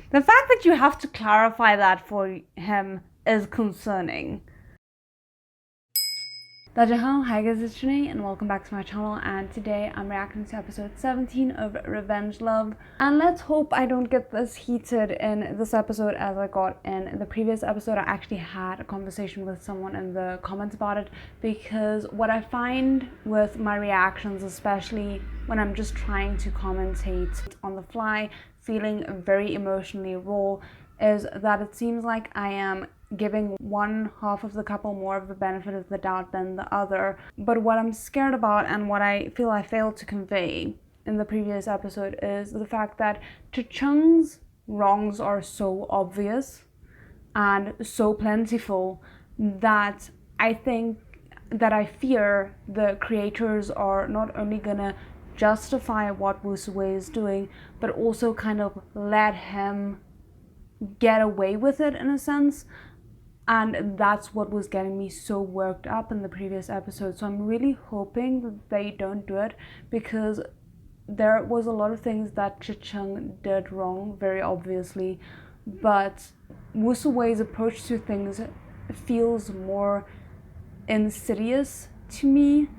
the fact that you have to clarify that for him is concerning. Hi guys, it's Janae and welcome back to my channel, and today I'm reacting to episode 17 of Revenge Love. And let's hope I don't get this heated in this episode as I got in the previous episode. I actually had a conversation with someone in the comments about it, because what I find with my reactions, especially when I'm just trying to commentate on the fly, feeling very emotionally raw, is that it seems like I am giving one half of the couple more of the benefit of the doubt than the other. But what I'm scared about, and what I feel I failed to convey in the previous episode, is the fact that Cha-Chung's wrongs are so obvious and so plentiful that I fear the creators are not only gonna justify what Woo Soo-wei is doing, but also kind of let him get away with it in a sense. And that's what was getting me so worked up in the previous episode. So I'm really hoping that they don't do it, because there was a lot of things that Cha-Chung did wrong, very obviously, but Woo Soo-wei's approach to things feels more insidious to me,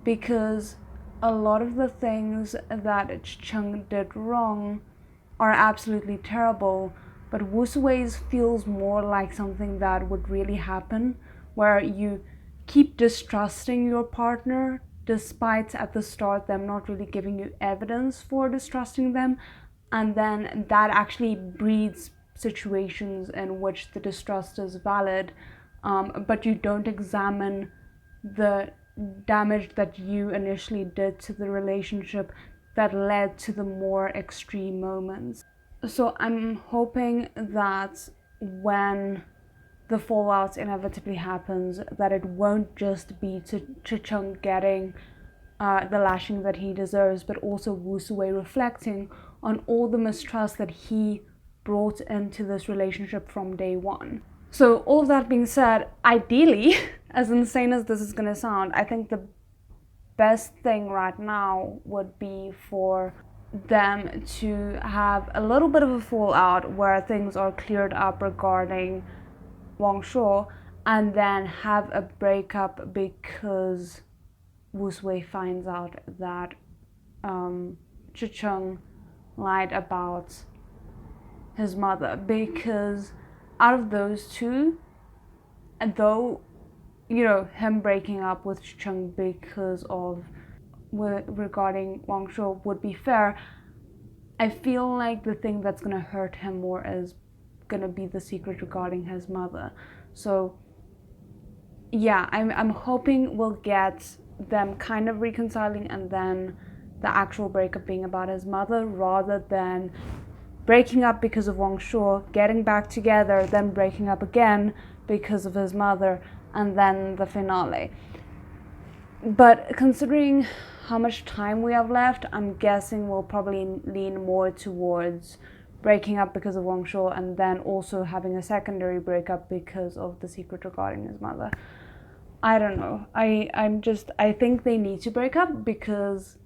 because a lot of the things that Cha-Chung did wrong are absolutely terrible, but Woo Soo-wei's feels more like something that would really happen, where you keep distrusting your partner despite at the start them not really giving you evidence for distrusting them, and then that actually breeds situations in which the distrust is valid, but you don't examine the damage that you initially did to the relationship that led to the more extreme moments. So I'm hoping that when the fallout inevitably happens, that it won't just be Cha-Chung getting the lashing that he deserves, but also Woo Soo-wei reflecting on all the mistrust that he brought into this relationship from day one. So all of that being said, ideally, as insane as this is going to sound, I think the best thing right now would be for them to have a little bit of a fallout where things are cleared up regarding Wang Shuo, and then have a breakup because Woo Soo-wei finds out that Cha-Chung lied about his mother. Because out of those two, though, you know, him breaking up with Cha-Chung because of regarding Wang Shuo would be fair, I feel like the thing that's gonna hurt him more is gonna be the secret regarding his mother. So yeah, I'm hoping we'll get them kind of reconciling, and then the actual breakup being about his mother, rather than breaking up because of Wang Shuo, getting back together, then breaking up again because of his mother, and then the finale. But considering how much time we have left, I'm guessing we'll probably lean more towards breaking up because of Wang Shuo, and then also having a secondary breakup because of the secret regarding his mother. I don't know. I think they need to break up because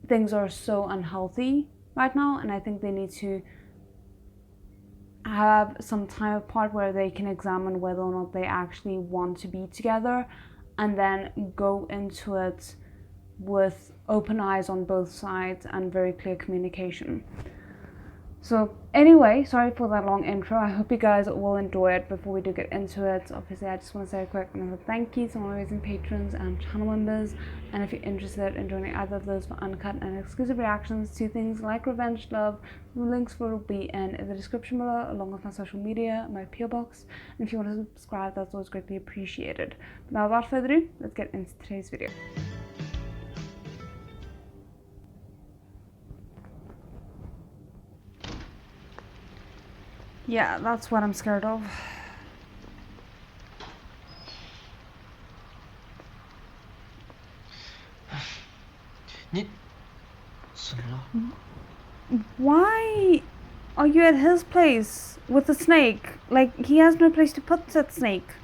things are so unhealthy right now, and I think they need to have some time apart where they can examine whether or not they actually want to be together, and then go into it with open eyes on both sides and very clear communication. So anyway, sorry for that long intro. I hope you guys will enjoy it. Before we do get into it, obviously I just want to say a quick thank you to my amazing patrons and channel members, and if you're interested in joining either of those for uncut and exclusive reactions to things like Revenge Love, the links will be in the description below, along with my social media, my PO box, and if you want to subscribe, that's always greatly appreciated. But now without further ado, let's get into today's video. Yeah, that's what I'm scared of. Why are you at his place with the snake? Like, he has no place to put that snake.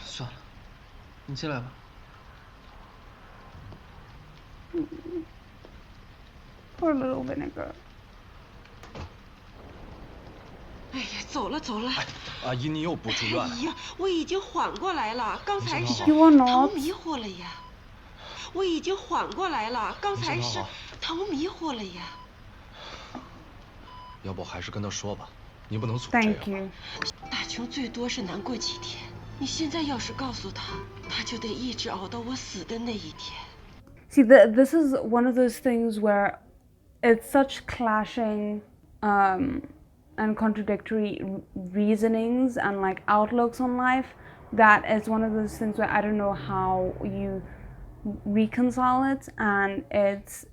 算了，你起来吧。Poor little vinegar. 走了走了。哎，阿姨，你又不住院了。哎呀，我已经缓过来了，刚才是 You are 头 not. 迷糊了呀。我已经缓过来了，刚才是头迷糊了呀。要不还是跟他说吧，你不能总这样。Thank you. 大琼最多是难过几天，你现在要是告诉他，他就得一直熬到我死的那一天。See, this is one of those things where it's such clashing and contradictory reasonings and like outlooks on life that it's one of those things where I don't know how you reconcile it, and it's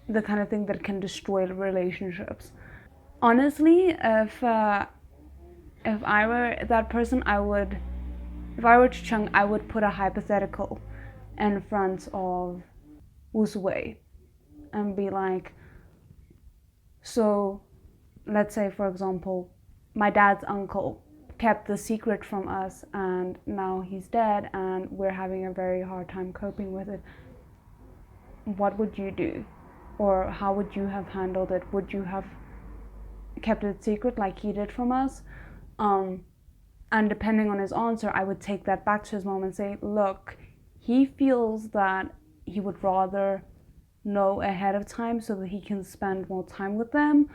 the kind of thing that can destroy relationships. Honestly, if I were that person, if I were Chung, I would put a hypothetical in front of Wuswei and be like, so let's say, for example, my dad's uncle kept the secret from us and now he's dead and we're having a very hard time coping with it. What would you do? Or how would you have handled it? Would you have kept it secret like he did from us? And depending on his answer, I would take that back to his mom and say, look, he feels that he would rather know ahead of time so that he can spend more time with them,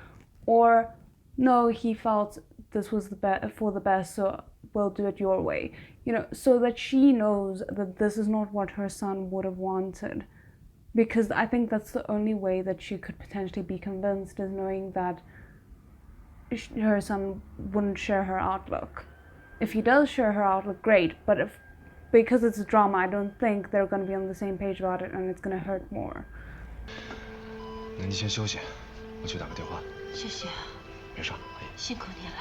or no, he felt this was for the best, so we'll do it your way, you know, so that she knows that this is not what her son would have wanted. Because I think that's the only way that she could potentially be convinced, is knowing that her son wouldn't share her outlook. If he does share her outlook, great, but because it's a drama, I don't think they're going to be on the same page about it, and it's going to hurt more. 那你先休息，我去打个电话。谢谢啊。没事，辛苦你了。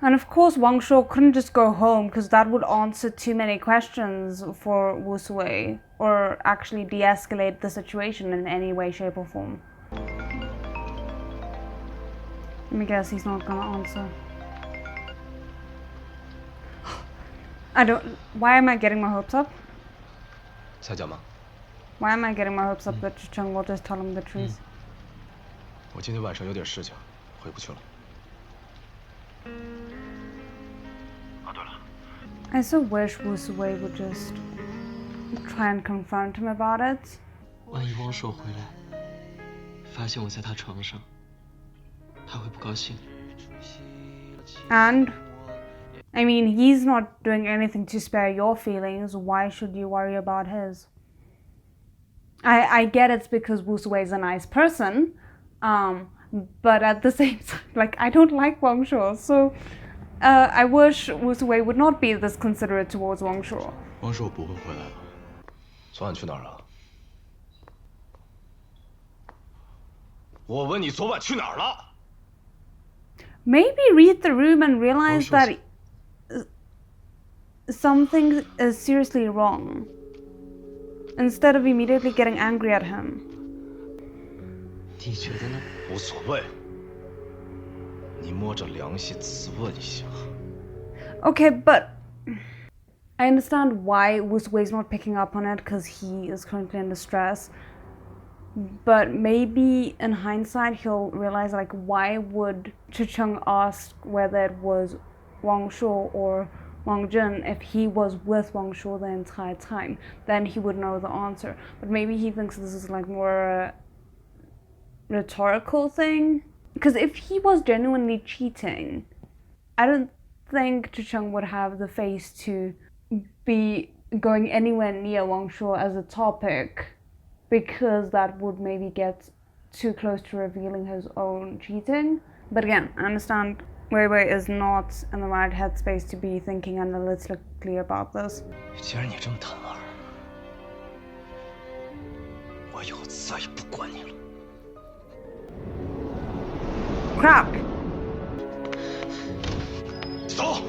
And of course, Wang Shuo couldn't just go home because that would answer too many questions for Wu Sui, or actually de-escalate the situation in any way, shape, or form. Let me guess, he's not gonna answer. Why am I getting my hopes up? 才讲吗？ Why am I getting my hopes up that Cheng will just tell him the truth? 我今天晚上有点事情，回不去了。对了， I so wish Wu Sui would just try and confront him about it. 万一汪硕回来，发现我在他床上，他会不高兴。And I mean, he's not doing anything to spare your feelings. Why should you worry about his? I get it's because Wu Sui is a nice person, but at the same time, like, I don't like Wang Shuo, so I wish Wu Sui would not be this considerate towards Wang Shuo. 汪硕不会回来了。昨晚去哪儿了？我问你昨晚去哪儿了？ Maybe read the room and realize that something is seriously wrong, instead of immediately getting angry at him. 你觉得呢？无所谓，你摸着良心自问一下。Okay, but I understand why Wu Sui's not picking up on it, because he is currently under stress. But maybe in hindsight he'll realize, like, why would Chicheng ask whether it was Wang Shuo or Wang Jun if he was with Wang Shuo the entire time? Then he would know the answer. But maybe he thinks this is like more a rhetorical thing. Because if he was genuinely cheating, I don't think Chicheng would have the face to be going anywhere near Wang Shuo as a topic, because that would maybe get too close to revealing his own cheating. But again, I understand Wei Wei is not in the right headspace to be thinking analytically about this. 既然你这么贪玩，我以后再也不管你了。 Crap! 走。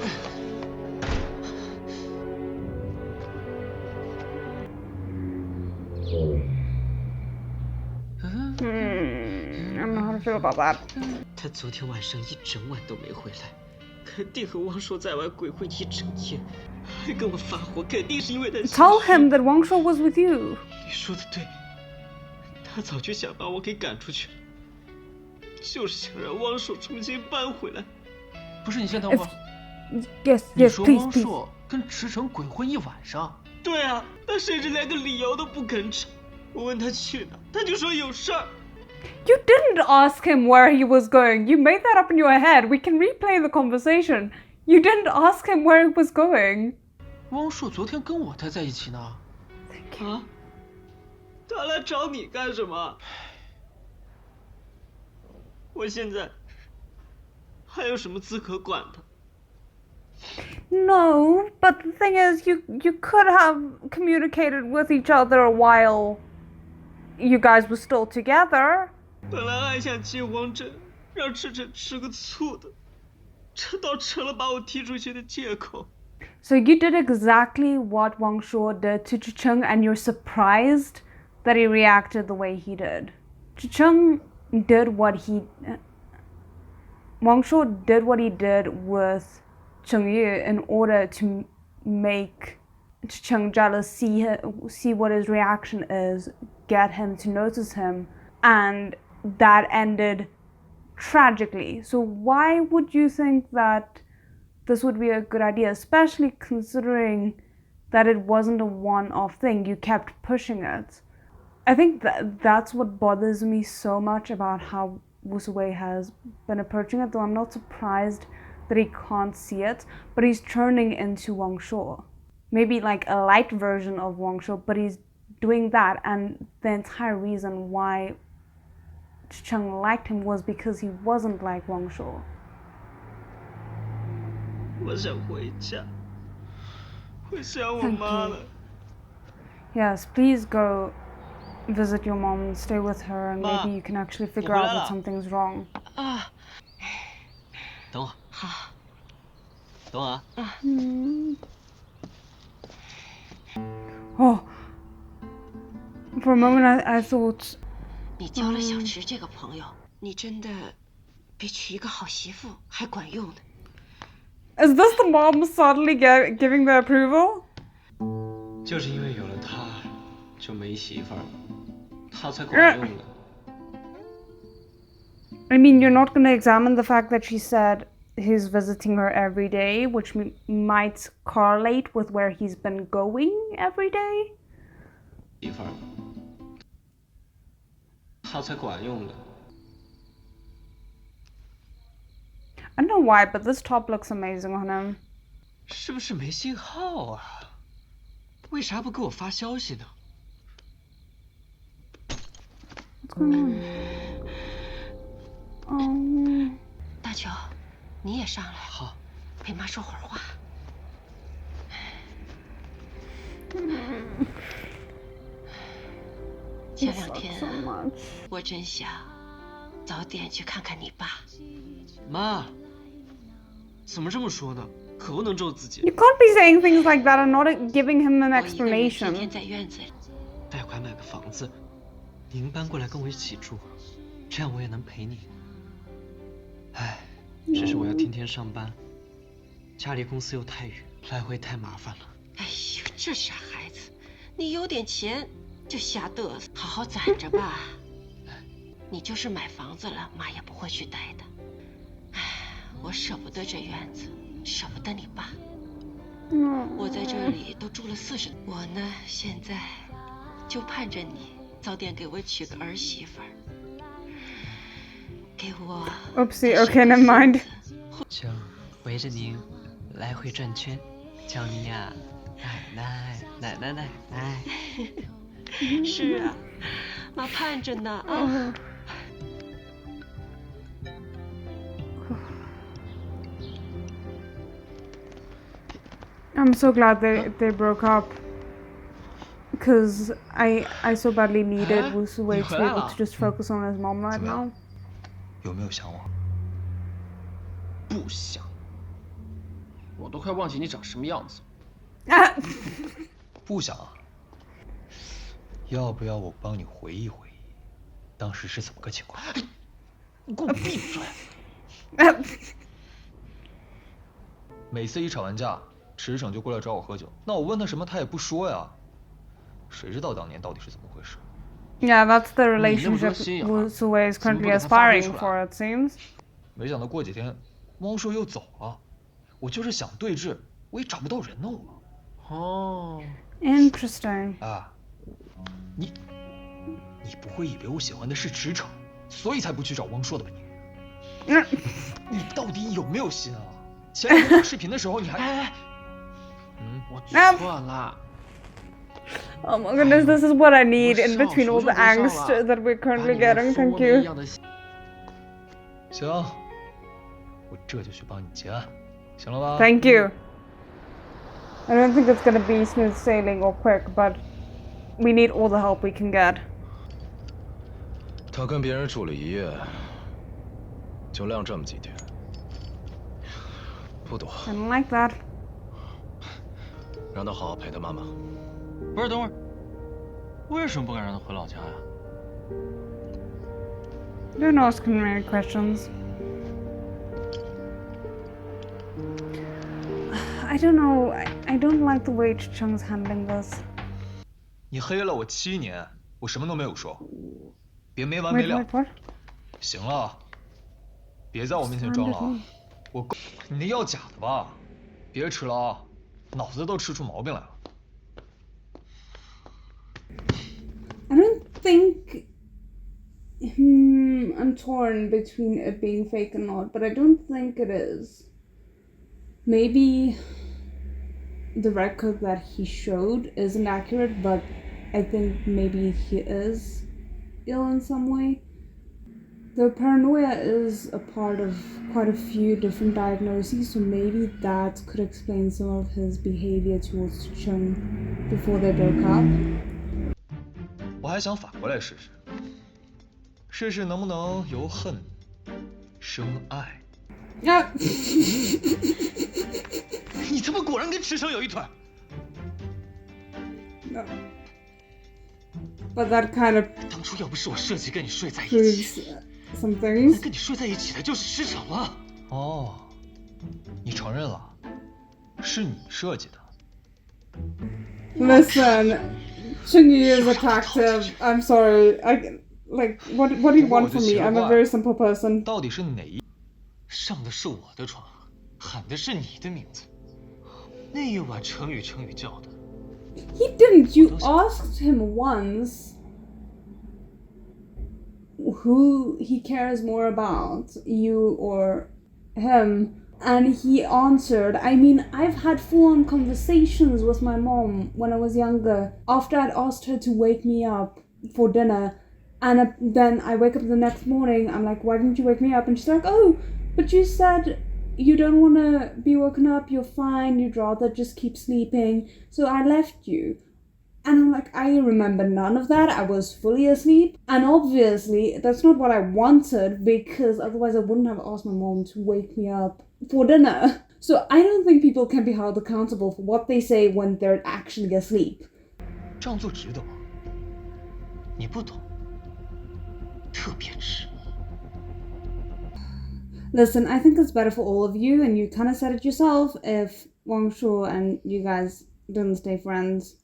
I don't know how to feel about that. 他昨天晚上一整晚都没回来，肯定和汪硕在外鬼混一整夜，还跟我发火，肯定是因为他。Tell him that Wang Shuo was with you. 你说的对，他早就想把我给赶出去。就是想让汪硕重新搬回来。不是，你先等会儿。Yes, 你 yes, 说 please, 汪 please. 硕跟池诚鬼混一晚上？对啊，他甚至连个理由都不肯找。我问他去哪，他就说有事儿。You didn't ask him where he was going. You made that up in your head. We can replay the conversation. You didn't ask him where he was going. 汪硕昨天跟我待在一起呢。啊？他来找你干什么？我现在还有什么资格管他？ No, but the thing is, you could have communicated with each other while you guys were still together. 本来还想接汪真，让赤诚吃个醋的，这倒成了把我踢出去的借口。So you did exactly what Wang Shuo did to Chicheng, and you're surprised that he reacted the way he did. Chicheng did what he... Wang Shuo did what he did with Cheng Yu in order to make Chicheng jealous, see what his reaction is, get him to notice him, and that ended tragically. So why would you think that this would be a good idea, especially considering that it wasn't a one-off thing? You kept pushing it. I think that's what bothers me so much about how Wu Suwei has been approaching it, though I'm not surprised that he can't see it, but he's turning into Wang Shuo. Maybe like a light version of Wang Shuo, but he's doing that, and the entire reason why Cheng liked him was because he wasn't like Wang Shuo. 我想回家，我想我妈了。Yes, please go visit your mom and stay with her, and maybe you can actually figure out that something's wrong. 啊，等我，好，等我啊。Oh, for a moment I thought... 你交了小池这个朋友，你真的比娶一个好媳妇还管用呢。 Is this the mom suddenly giving the approval? 就是因为有了他，就没媳妇儿了，他才管用的。I mean, you're not going to examine the fact that she said he's visiting her every day, which might correlate with where he's been going every day? 媳妇儿，他才管用的。 I don't know why, but this top looks amazing on him. 是不是没信号啊？为啥不给我发消息呢？ What's going on? 大球，你也上来。好，陪妈说会儿话。前两天啊，我真想早点去看看你爸。妈，怎么这么说呢？可不能咒自己。 You can't be saying things like that and not giving him an 我一个人天 explanation. 天在院子里。贷款买个房子，您搬过来跟我一起住，这样我也能陪你。唉，只是我要天天上班，家离公司又太远，来回太麻烦了。哎呦，这傻孩子，你有点钱就瞎嘚瑟，好好攒着吧。你就是买房子了，妈也不会去贷的。唉，我舍不得这院子，舍不得你爸。我在这里都住了40年，我呢现在就盼着你早点给我娶个儿媳妇儿，给我。Oopsie, okay, never mind. 就围着您来回转圈，叫你呀，奶奶。是啊，妈盼着呢啊。I'm so glad they broke up. Because I so badly needed Wu Suwei to be able to just focus on his mom right now. 有没有想我？不想，我都快忘记你长什么样子。不想啊？要不要我帮你回忆回忆，当时是怎么个情况？你给我闭嘴！每次一吵完架，池省就过来找我喝酒，那我问他什么，他也不说呀。谁知道当年到底是怎么回事？ Yeah, that's the 你那么多 relationship 心眼儿， Wu Suwei is 怎么不 currently 给他发挥 aspiring 出 for, 来？ it seems. 没想到过几天，汪硕又走了。我就是想对峙，我也找不到人呢，我。哦， Interesting. 啊，你不会以为我喜欢的是驰骋，所以才不去找汪硕的吧你？你到底有没有心啊？前两天打视频的时候你还……哎，嗯，我错了。 Oh my goodness, this is what I need 我 in between all the 上手就不 angst 上了， that we're 把 currently 你那 getting. 蜂 Thank 窝煤一 you. 样的心 行，我这就去帮你结案，行了吧？ Thank you. I don't think it's gonna be smooth sailing or quick, but we need all the help we can get. 他跟别人住了1夜，就晾这么几天，不多。 I don't like that. 让他好好陪他妈妈。不是，等会儿，为什么不敢让他回老家呀？ Don't ask me many questions. I don't know. I don't like the way Cheng's handling this. 你黑了我7年，我什么都没有说，别没完 Wait, 没了。 wait, what? 行了，别在我面前装了啊！我够你那药假的吧？别吃了啊，脑子都吃出毛病来了。 I don't think. I'm torn between it being fake or not, but I don't think it is. Maybe the record that he showed isn't accurate, but I think maybe he is ill in some way. The paranoia is a part of quite a few different diagnoses, so maybe that could explain some of his behavior towards Cheng before they broke up. 我还想反过来试试，试试能不能由恨生爱。Yeah. 你他妈果然跟池生有一腿！ No. But that kind of 当初要不是我设计跟你睡在一 proves 起， some 能 things. 跟你睡在一起的就是池骋了。哦，你承认了，是你设计的。 Listen, Chengyu is attractive. I'm sorry. What do you want from me? I'm a very simple person. 到底是哪一？上的是我的床，喊的是你的名字。那一晚成语叫的， He didn't. You asked him once who he cares more about, you or him, and he answered. I mean, I've had full-on conversations with my mom when I was younger after I'd asked her to wake me up for dinner, and then I wake up the next morning, I'm like, why didn't you wake me up? And she's like, oh, but you said you don't want to be woken up, you're fine, you'd rather just keep sleeping, so I left you. And I'm like, I remember none of that. I was fully asleep. And obviously, that's not what I wanted, because otherwise I wouldn't have asked my mom to wake me up for dinner. So I don't think people can be held accountable for what they say when they're actually asleep. 这样做值得吗？你不懂，特别值。 Listen, I think it's better for all of you, and you kind of said it yourself, if Wang Shu and you guys didn't stay friends.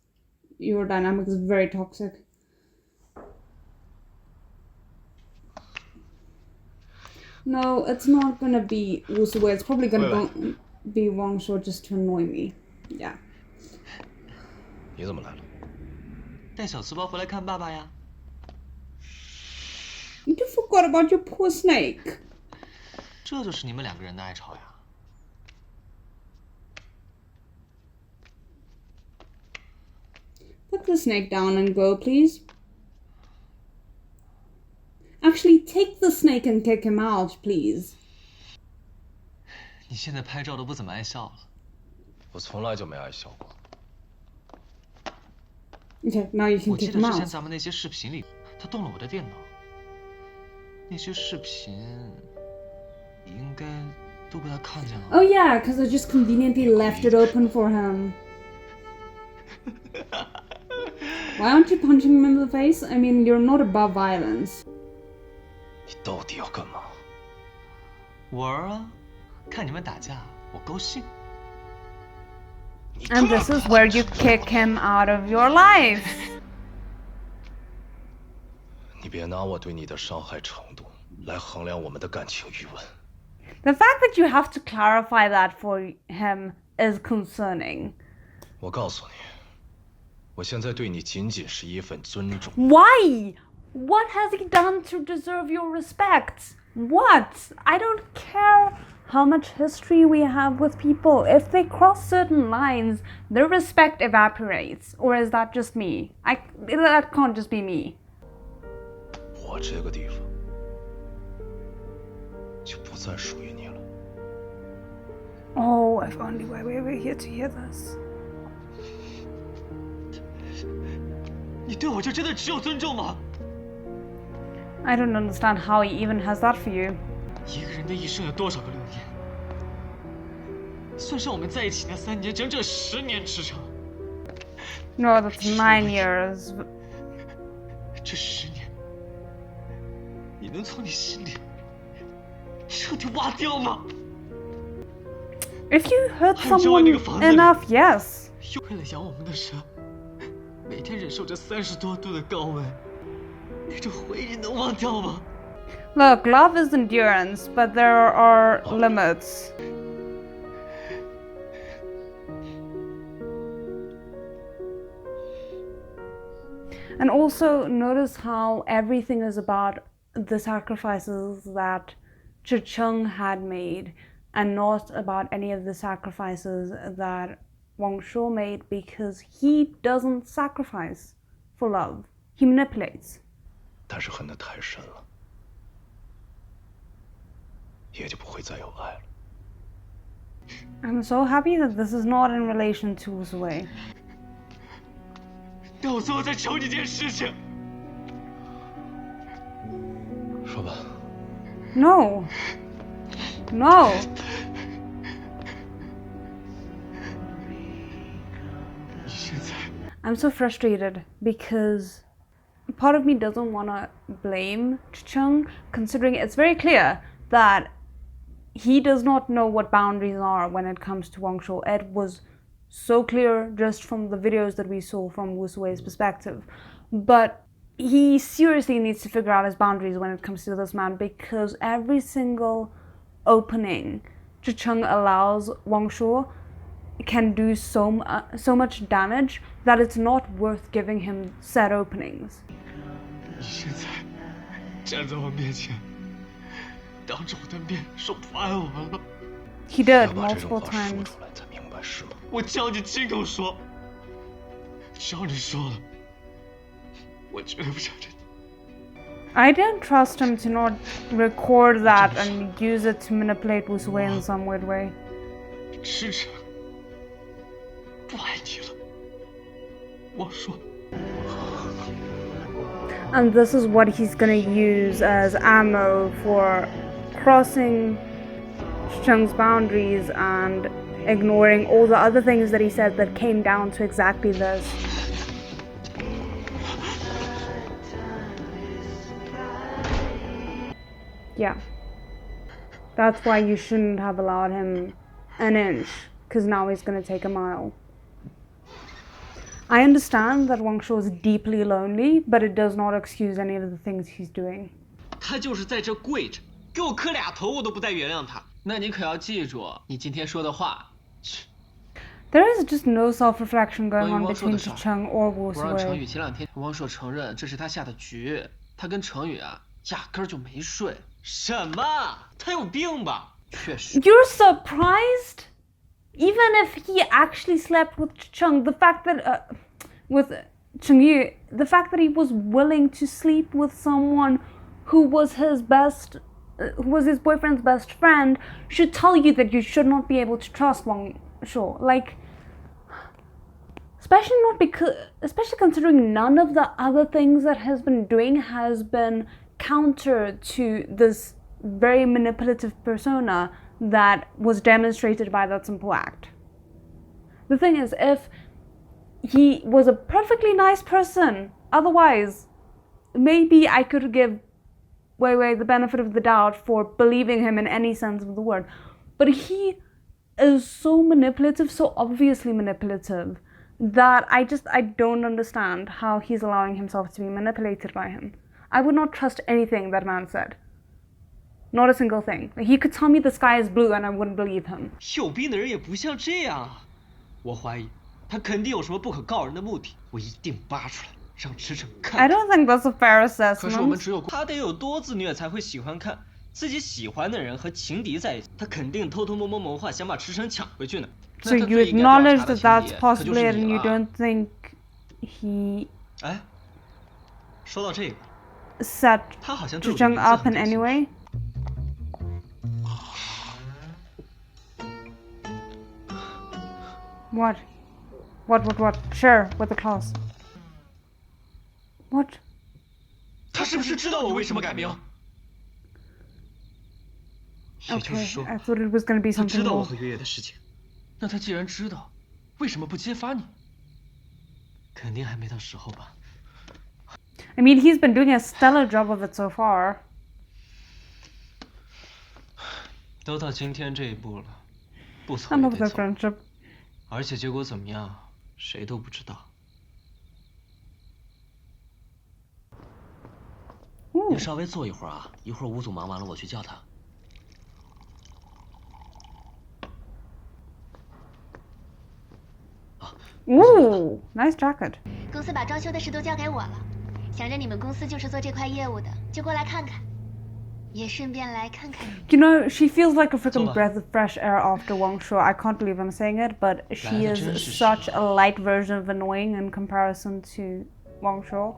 Your dynamic is very toxic. No, it's not gonna be Wu Suwei. It's probably gonna be Wang Shu just to annoy me. Yeah. 你怎么来了？带小吃包回来看爸爸呀。 You forgot about your poor snake. 这就是你们2个人的爱吵呀。 Put the snake down and go, please. Actually, take the snake and kick him out, please. 你现在拍照都不怎么爱笑了。我从来就没爱笑过。 Okay, now you can 我记 kick 得 him 之前 out. 咱们那些视频里，他动了我的电脑。那些视频应该都被他看见了。 Oh yeah, because I just conveniently left it open for him. Why aren't you punching him in the face? I mean, you're not above violence. 你到底要干嘛？玩啊，看你们打架，我高兴。 And this is where you kick him out of your life. 别拿我对你的伤害程度来衡量我们的感情余温。The fact that you have to clarify that for him is concerning. 我告诉你，我现在对你仅仅是一份尊重。Why? What has he done to deserve your respect? What? I don't care how much history we have with people. If they cross certain lines, their respect evaporates. Or is that just me? That can't just be me. 我这个地方就不再属于你了。Oh, if only we were here to hear this. 你对我就真的只有尊重吗？ I don't understand how he even has that for you. 一个人的一生有多少个6年？算上我们在一起那3年，整整10年之长。No, that's 9 years. 这10年，你能从你心里彻底挖掉吗？ If you hurt 还有这位 someone 那个房子里 enough, yes. 为了养我们的蛇，每天忍受着30多度的高温，那种回忆能忘掉吗？ Look, love is endurance, but there are limits. And also notice how everything is about the sacrifices that Chicheng had made and not about any of the sacrifices that Wang Shuo made, because he doesn't sacrifice for love. He manipulates. 但是恨得太深了，也就不会再有爱了。 I'm so happy that this is not in relation to Wu Wei. 那我最后再求你件事情。说吧。 No. No. I'm so frustrated because part of me doesn't want to blame Chicheng, considering it's very clear that he does not know what boundaries are when it comes to Wang Shuo. It was so clear just from the videos that we saw from Wu Sui's perspective. But he seriously needs to figure out his boundaries when it comes to this man, because every single opening Chicheng allows Wang Shuo can do so much damage that it's not worth giving him said openings. 你现在站在我面前，当着我的面说不爱我了。 He did 要把这种 multiple 话说 times. 出来才明白是吗？我叫你亲口说，只要你说了，我绝对不承认。 I didn't trust him to not record that and use it to manipulate Wu Sui in some weird way. 迟迟不爱你了。我说。 And this is what he's gonna use as ammo for crossing Chicheng's boundaries and ignoring all the other things that he said that came down to exactly this. Yeah. That's why you shouldn't have allowed him an inch, because now he's gonna take a mile. I understand that Wang Shuo is deeply lonely, but it does not excuse any of the things he's doing. 他就是在这跪着，给我磕俩头，我都不带原谅他。那你可要记住你今天说的话。 There is just no self-reflection going 关于 on 汪硕 between 的事儿 Chicheng or Wu 我让程 Sui. 宇前2天汪硕承认这是他下的局，他跟程宇啊压根儿就没睡。什么？他有病吧？确实， You're surprised? Even if he actually slept with Chicheng, the fact that with Chengyu, the fact that he was willing to sleep with someone who was his boyfriend's best friend should tell you that you should not be able to trust Wang Shuo. Like, especially considering none of the other things that he's been doing has been counter to this very manipulative persona that was demonstrated by that simple act. The thing is, if he was a perfectly nice person, otherwise, maybe I could give Wei Wei the benefit of the doubt for believing him in any sense of the word. But he is so manipulative, so obviously manipulative, that I don't understand how he's allowing himself to be manipulated by him. I would not trust anything that man said. Not a single thing. Like, he could tell me the sky is blue and I wouldn't believe him. 有病的人也不像这样啊！我怀疑他肯定有什么不可告人的目的，我一定扒出来，让驰骋看。I don't think that's a fair 可是我们 assessment. 只有他得有多自虐才会喜欢看自己喜欢的人和情敌在一起，他肯定偷偷摸摸谋划，想把驰骋抢回去呢。 So you acknowledge that that's possibly and you don't think he 哎，说到这个， set 他好像对我 Zheng 的名字 up 很 in 感兴 any 趣。 way? What? What? Sure, with the clause. What? 他是不是知道我为什么改名？也就是 Okay, 说， I thought it was gonna be 他知 something 道我 more. 和月月的事情，那他既然知道，为什么不揭发你？肯定还没到时候吧？ I mean, he's been doing a stellar job of it so far. 都到今天这一步了，不走 I 也 love 得 their 走， friendship. 而且结果怎么样，谁都不知道。 Ooh. 您稍微坐一会儿啊，一会儿吴总忙完了我去叫他。 Ooh, nice jacket. 公司把装修的事都交给我了，想着你们公司就是做这块业务的，就过来看看，也顺便来看看你。 You know, she feels like a freaking Zola. breath of fresh air after Wang Shuo. I can't believe I'm saying it, but she 来得 is 真是 such 时 a light version of annoying in comparison to Wang Shuo.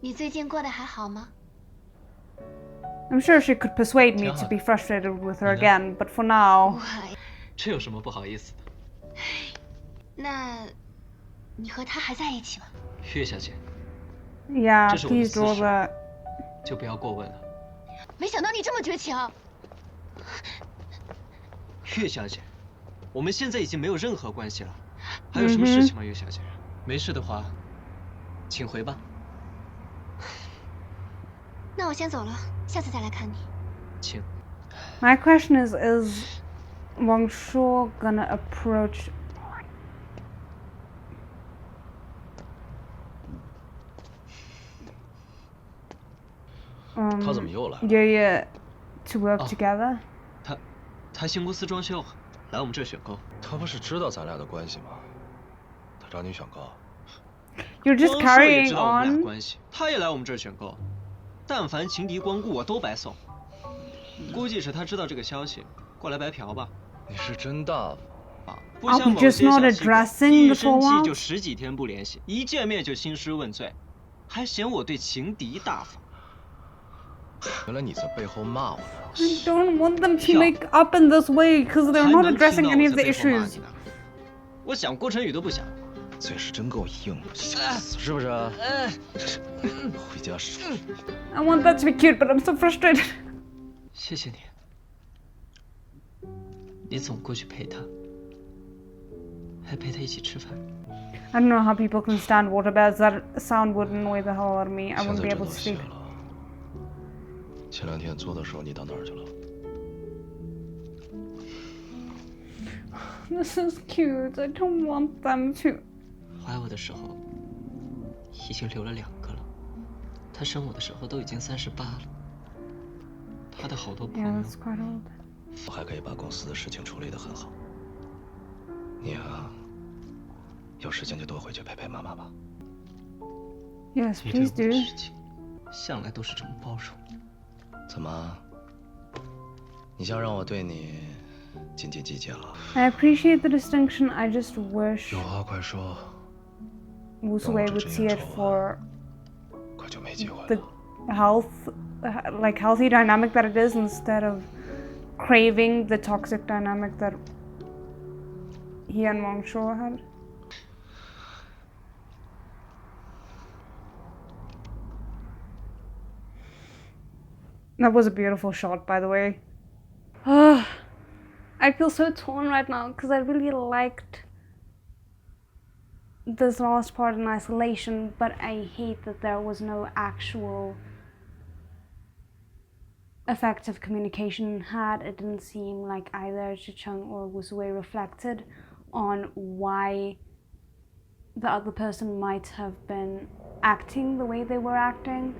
你最近过得还好吗？ I'm sure she could persuade me to Yeah. be frustrated with her Yeah. again, but for now, 我，这有什么不好意思的？那，你和他还在一起吗？岳小姐， yeah, 这是我的 please 私 draw 事 that. 就不要过问了。没想到你这么绝情。岳小姐，我们现在已经没有任何关系了，还有什么事情吗？岳小姐，没事的话，请回吧。那我先走了，下次再来看你。请。 My question is Wang Shuo gonna approach? Um, 他怎么又来了？ Yeah, to work Oh. together. 他新公司装修，来我们这儿选购。他不是知道咱俩的关系吗？他找你选购。 You're just 光说也 carrying 知道我们俩 on. 关系，他也来我们这儿选购。但凡情敌光顾，我都白送。估计是他知道这个消息，过来白嫖吧。你是真大方。不像 Are we 某些 just not 小气鬼 addressing 一 the 生气 fallout? 就十几天不联系，一见面就兴师问罪，还嫌我对情敌大方。原来你在背后骂我呢。 I don't want them to Yeah. make up in this way because they're 还 not 能听 addressing 到 any 我 of 在 the 背后骂 issues. 你呢？我想郭晨宇都不想。嘴是真够硬的，想死是不是？回家说。 I want that to be cute, but I'm so frustrated. 谢谢你，你总过去陪他，还陪他一起吃饭。 I don't know how people can stand water beds. That sound would annoy the hell out of me. I 现 wouldn't 在 be 这 able 都 to 谢 sleep. 了。前2天做的时候你到哪儿去了？ This is cute. I don't want them to. 怀我的时候，已经留了2个了。他生我的时候都已经38了。他的好多朋 Yeah, 友 that's quite old. 我还可以把公司的事情处理得很好。你啊，有时间就多回去陪陪妈妈吧。 Yes, 你对 please 我的 do. 事情，向来都是这么包容。怎么？你想让我对你斤斤计较？ I appreciate the distinction. I just wish 有话快说， Wu Sui would see it for 可就没机会 the 了。 health, like healthy dynamic that it is, instead of craving the toxic dynamic that he and Wang Shuo had. That was a beautiful shot, by the way. I feel so torn right now because I really liked this last part in isolation, but I hate that there was no actual effective communication had. It didn't seem like either Chicheng or Wusui reflected on why the other person might have been acting the way they were acting.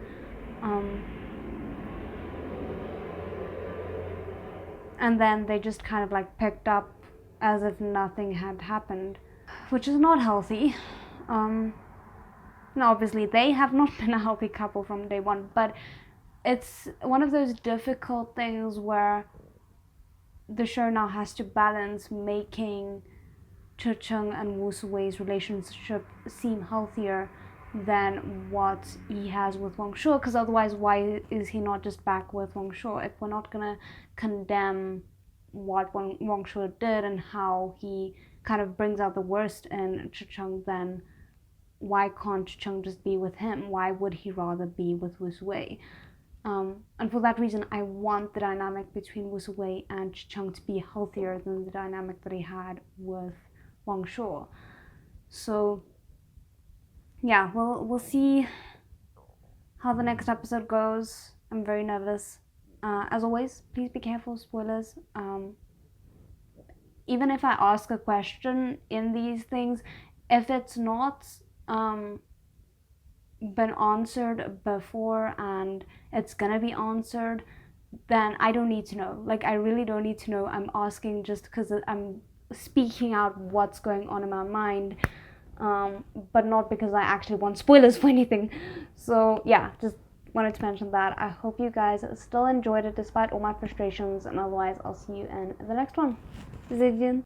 And then they just kind of like picked up as if nothing had happened, which is not healthy. Now obviously they have not been a healthy couple from day one, but it's one of those difficult things where the show now has to balance making Cho-chung and Woo-Soo-Wei's relationship seem healthier than what he has with Wang-Shuo, because otherwise why is he not just back with Wang-Shuo? If we're not gonna condemn what Wang-Shuo did and how he kind of brings out the worst in Cho-chung, then why can't Cho-chung just be with him? Why would he rather be with Woo-Soo-Wei? And for that reason, I want the dynamic between Woo-Soo-Wei and Cho-chung to be healthier than the dynamic that he had with Wang-Shuo. So yeah, we'll see how the next episode goes. I'm very nervous. As always, please be careful, spoilers. Even if I ask a question in these things, if it's not been answered before and it's gonna be answered, then I don't need to know. Like, I really don't need to know. I'm asking just because I'm speaking out what's going on in my mind, but not because I actually want spoilers for anything. So yeah, just wanted to mention that. I hope you guys still enjoyed it despite all my frustrations, and otherwise I'll see you in the next one. Zidjian.